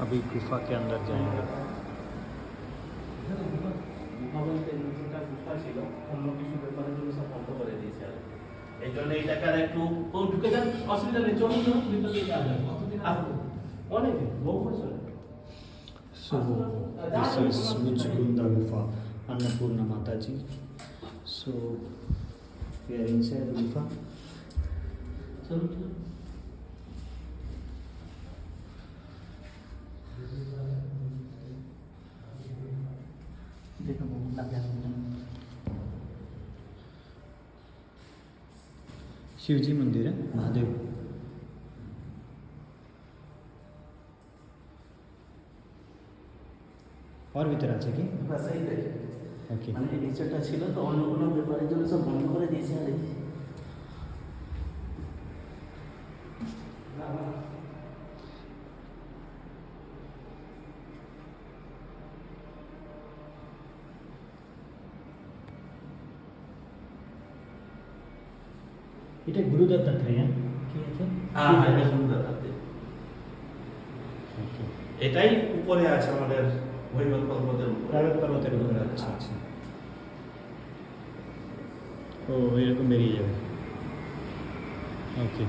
अभी गुफा के अंदर जाएंगे। গুহা বলতে যেটা গুহা ছিল অন্য কিছু ব্যাপারে জন্য সব বন্ধ করে দিয়েছে আর এই জন্য এইটাকে আর একটু ঢুকে যান, অসুবিধা নেই, চলুন না ভিতর দিকে আসবেন। আসুন, অনেক বহু বছর। So this is Muchkunda Gufa, Annapurna Mataji. So we are inside the Gufa. চলুন देखो लग जाता है। शिव जी मंदिर है, महादेव। और भीतर আছে কি? बस এই দেখে ওকে। মানে এই নিচেটা ছিল তো অন্য কোনো ব্যাপারের জন্য সব বন্ধ করে দিয়েছে আর এই এটা গুরুদত্ত দত্তাত্রেয় কি আছে? হ্যাঁ হ্যাঁ এটা সুন্দর আছে। ওকে। এটাই উপরে আছে আমাদের হৈমত পর্বতের উপরে। রাবত পর্বতের উপরে। আচ্ছা আচ্ছা। ও এরকম বেরিয়ে যাবে। ওকে।